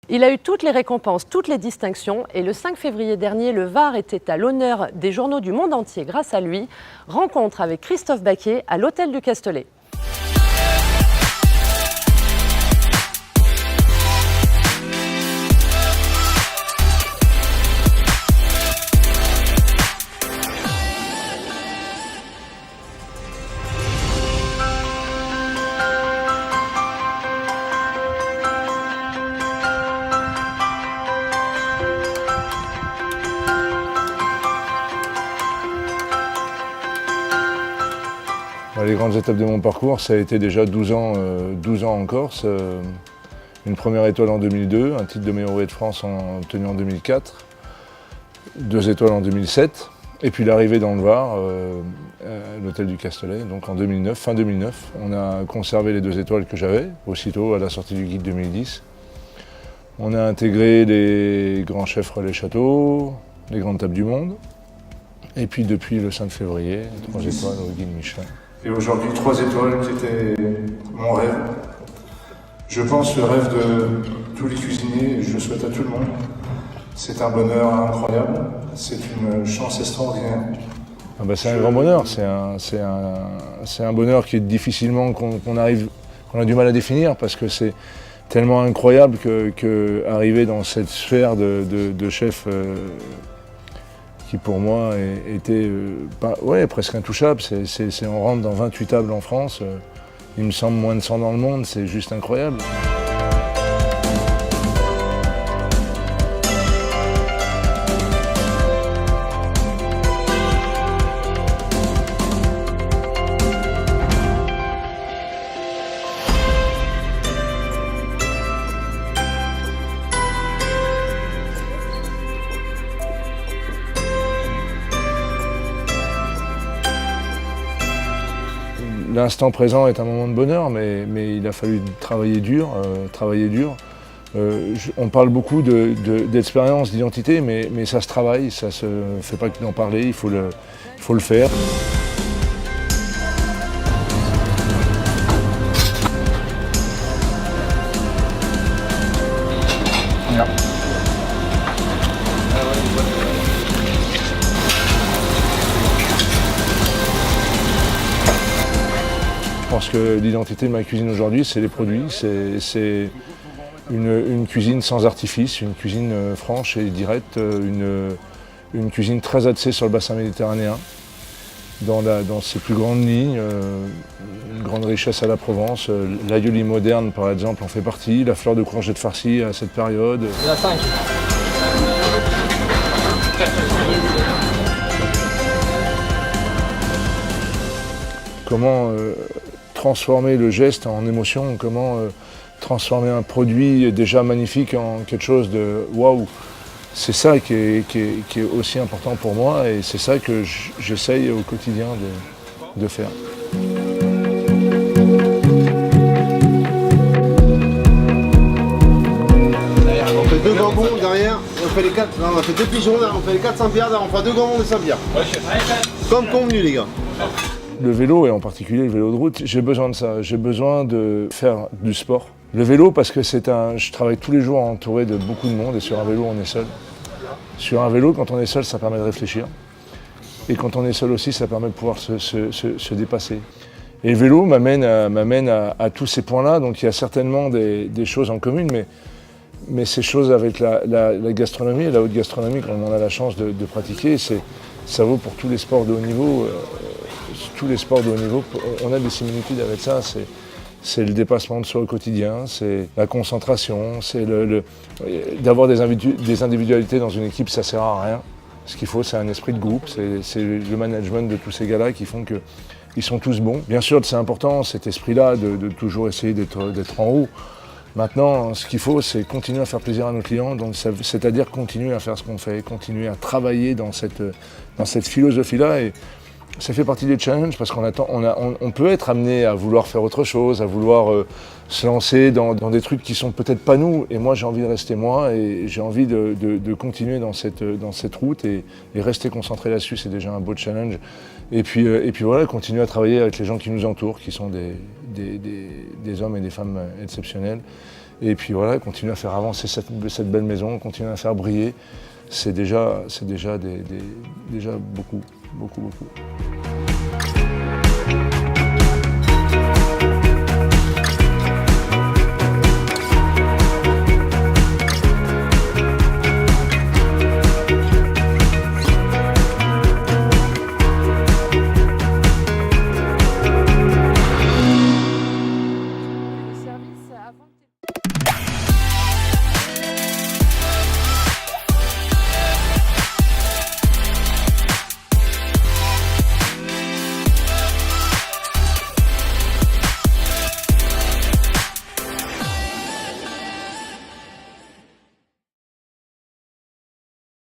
Il a eu toutes les récompenses, toutes les distinctions et le 5 février dernier, le Var était à l'honneur des journaux du monde entier grâce à lui. Rencontre avec Christophe Baquier à l'Hôtel du Castellet. Les grandes étapes de mon parcours, ça a été déjà 12 ans en Corse. Une première étoile en 2002, un titre de meilleur ouvrier de France obtenu en 2004, 2 étoiles en 2007, et puis l'arrivée dans le Var, à l'Hôtel du Castellet, donc en 2009, fin 2009. On a conservé les 2 étoiles que j'avais, aussitôt à la sortie du guide 2010. On a intégré les grands chefs relais châteaux, les grandes tables du monde, et puis depuis le 5 février, 3 étoiles au guide Michelin. Et aujourd'hui, 3 étoiles qui était mon rêve. Je pense le rêve de tous les cuisiniers, et je le souhaite à tout le monde. C'est un bonheur incroyable, c'est une chance extraordinaire. C'est un grand bonheur, c'est un bonheur qui est difficilement, qu'on a du mal à définir parce que c'est tellement incroyable que arriver dans cette sphère de chef qui pour moi était presque intouchable. On rentre dans 28 tables en France, il me semble moins de 100 dans le monde, c'est juste incroyable. L'instant présent est un moment de bonheur, mais il a fallu travailler dur. On parle beaucoup d'expérience, d'identité, mais ça se travaille, ça se fait pas que d'en parler, il faut le faire. Ja. Je pense que l'identité de ma cuisine aujourd'hui, c'est les produits, c'est une cuisine sans artifice, une cuisine franche et directe, une cuisine très axée sur le bassin méditerranéen, dans ses plus grandes lignes, une grande richesse à la Provence. L'aïoli moderne, par exemple, en fait partie, la fleur de courgette farcie à cette période. La 5. Comment transformer le geste en émotion, comment transformer un produit déjà magnifique en quelque chose de waouh. C'est ça qui est aussi important pour moi et c'est ça que j'essaye au quotidien de faire. On fait 2 gambons derrière, on fait les 4, non, on fait 2 pigeons, on fait les 400 bières, on fera 2 gambons de 100 bières. Comme convenu les gars. Le vélo, et en particulier le vélo de route, j'ai besoin de ça. J'ai besoin de faire du sport. Le vélo, parce que je travaille tous les jours entouré de beaucoup de monde, et sur un vélo, on est seul. Sur un vélo, quand on est seul, ça permet de réfléchir. Et quand on est seul aussi, ça permet de pouvoir se dépasser. Et le vélo m'amène à tous ces points-là. Donc il y a certainement des choses en commun, mais ces choses avec la gastronomie, et la haute gastronomie, quand on a la chance de pratiquer, ça vaut pour tous les sports de haut niveau. Tous les sports de haut niveau, on a des similitudes avec ça. C'est le dépassement de soi au quotidien, c'est la concentration, c'est d'avoir des individualités dans une équipe, ça sert à rien. Ce qu'il faut, c'est un esprit de groupe, c'est le management de tous ces gars-là qui font qu'ils sont tous bons. Bien sûr, c'est important, cet esprit-là, de toujours essayer d'être en haut. Maintenant, ce qu'il faut, c'est continuer à faire plaisir à nos clients, c'est-à-dire continuer à faire ce qu'on fait, continuer à travailler dans cette philosophie-là. Et ça fait partie des challenges parce on peut être amené à vouloir faire autre chose, à vouloir se lancer dans des trucs qui sont peut-être pas nous. Et moi, j'ai envie de rester moi et j'ai envie de continuer dans cette route et rester concentré là-dessus, c'est déjà un beau challenge. Et puis voilà, continuer à travailler avec les gens qui nous entourent, qui sont des hommes et des femmes exceptionnels. Et puis voilà, continuer à faire avancer cette belle maison, continuer à faire briller, c'est déjà beaucoup, beaucoup, beaucoup.